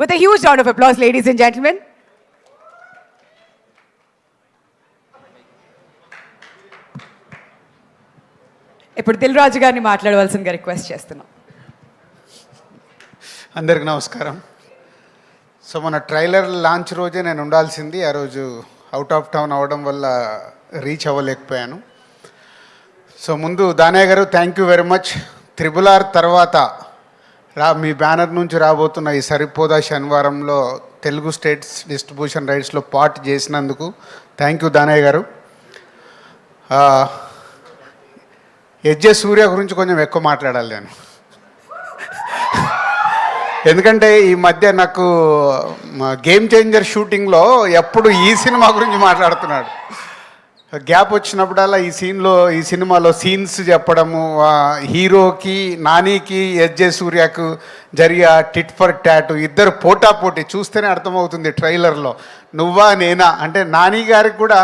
With a huge round of applause, ladies and gentlemen. ఇప్పుడు దిల్ రాజు గారిని మాట్లాడవలసిందిగా రిక్వెస్ట్ చేస్తున్నాం. అందరికి నమస్కారం. సో మన ట్రైలర్ లాంచ్ రోజే నేను ఉండాల్సింది, ఆ రోజు అవుట్ ఆఫ్ టౌన్ అవ్వడం వల్ల రీచ్ అవ్వలేకపోయాను. సో ముందు దానయ్య గారు thank you very much. RRR తర్వాత మీ బ్యానర్ నుంచి రాబోతున్న ఈ సరిపోదా శనివారంలో తెలుగు స్టేట్స్ డిస్ట్రిబ్యూషన్ రైట్స్లో పార్ట్ చేసినందుకు థ్యాంక్ యూ దానయ్య గారు. ఎస్జే సూర్య గురించి కొంచెం ఎక్కువ మాట్లాడాలి నేను, ఎందుకంటే ఈ మధ్య నాకు గేమ్ చేంజర్ షూటింగ్లో ఎప్పుడు ఈ సినిమా గురించి మాట్లాడుతున్నాడు. గ్యాప్ వచ్చినప్పుడల్లా ఈ సినిమాలో సీన్స్ చెప్పడము, హీరోకి నానికి ఎస్జే సూర్యకు జరిగే టిట్ ఫర్ టాట్, ఇద్దరు పోటాపోటీ చూస్తేనే అర్థమవుతుంది ట్రైలర్లో. నువ్వా నేనా అంటే నాని గారికి కూడా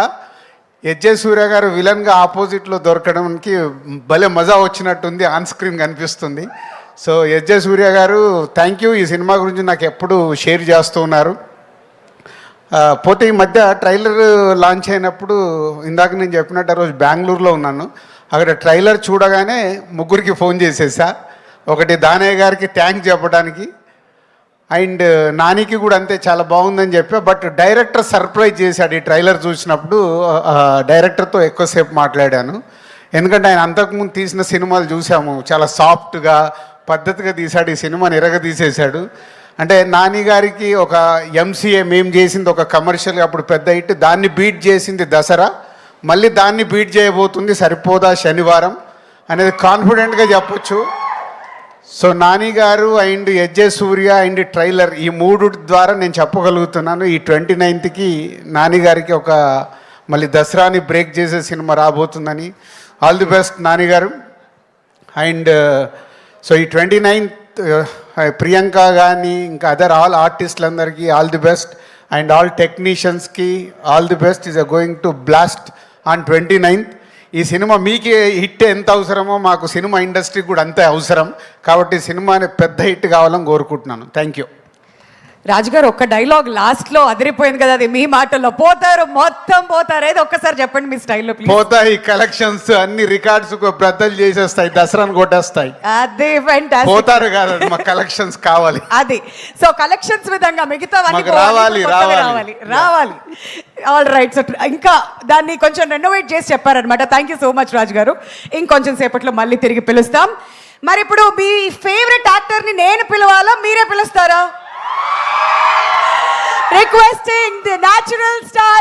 ఎస్జే సూర్య గారు విలన్గా ఆపోజిట్లో దొరకడానికి భలే మజా వచ్చినట్టుంది, ఆన్ స్క్రీన్ కనిపిస్తుంది. సో ఎస్జే సూర్య గారు థ్యాంక్ యూ. ఈ సినిమా గురించి నాకు ఎప్పుడు షేర్ చేస్తూ ఉన్నారు. పోతే ఈ మధ్య ట్రైలర్ లాంచ్ అయినప్పుడు ఇందాక నేను చెప్పినట్టు ఆ రోజు బెంగళూరులో ఉన్నాను. అక్కడ ట్రైలర్ చూడగానే ముగ్గురికి ఫోన్ చేసేసా. ఒకటి దానయ్య గారికి థ్యాంక్స్ చెప్పడానికి, అండ్ నానికి కూడా అంతే చాలా బాగుందని చెప్పా. బట్ డైరెక్టర్ సర్ప్రైజ్ చేశాడు. ఈ ట్రైలర్ చూసినప్పుడు డైరెక్టర్తో ఎక్కువసేపు మాట్లాడాను, ఎందుకంటే ఆయన అంతకుముందు తీసిన సినిమాలు చూసాము, చాలా సాఫ్ట్గా పద్ధతిగా తీశాడు. ఈ సినిమాని తీసేశాడు. అంటే నాని గారికి ఒక ఎంసీఏ మేము చేసింది ఒక కమర్షియల్, అప్పుడు పెద్ద హిట్, దాన్ని బీట్ చేసింది దసరా, మళ్ళీ దాన్ని బీట్ చేయబోతుంది సరిపోదా శనివారం అనేది కాన్ఫిడెంట్గా చెప్పొచ్చు. సో నాని గారు and SJ Surya and trailer ఈ మూడు ద్వారా నేను చెప్పగలుగుతున్నాను, ఈ 29th నాని గారికి ఒక మళ్ళీ దసరాని బ్రేక్ చేసే సినిమా రాబోతుందని. ఆల్ ది బెస్ట్ నాని గారు. అండ్ సో ఈ 29th ప్రియాంక కానీ ఇంకా అదర్ ఆల్ ఆర్టిస్టులందరికీ all the best, and all టెక్నీషియన్స్కి all the best. Is going to blast on 29th. ఈ సినిమా మీకు హిట్ ఎంత అవసరమో మాకు సినిమా ఇండస్ట్రీకి కూడా అంతే అవసరం, కాబట్టి సినిమాని పెద్ద హిట్ కావాలని కోరుకుంటున్నాను. Thank you. రాజుగారు ఒక్క డైలాగ్ లాస్ట్లో అదిరిపోయింది కదా, అది మీ మాటల్లో. పోతారు మొత్తం పోతారు, ఏదో ఒక్కసారి చెప్పండి మీ స్టైల్లో. పోతాయి కలెక్షన్స్ అన్ని రికార్డ్స్ బ్రద్దలు చేసేస్తాయి, దసరాను కొట్టేస్తాయి. అదే ఫ్యాంటాస్టిక్. పోతారు కాదు, మా కలెక్షన్స్ కావాలి. అది సో కలెక్షన్స్ విధంగా మిగతా రావాలి. All right. సో ఇంకా దాన్ని కొంచెం రెనోవేట్ చేసి చెప్పారనమాట. థ్యాంక్ యూ సో మచ్ రాజు గారు. ఇంకొంచెం సేపట్లో మళ్ళీ తిరిగి పిలుస్తాం. మరి ఇప్పుడు మీ ఫేవరెట్ యాక్టర్ని నేను పిలవాలా, మీరే పిలుస్తారా? Requesting the natural star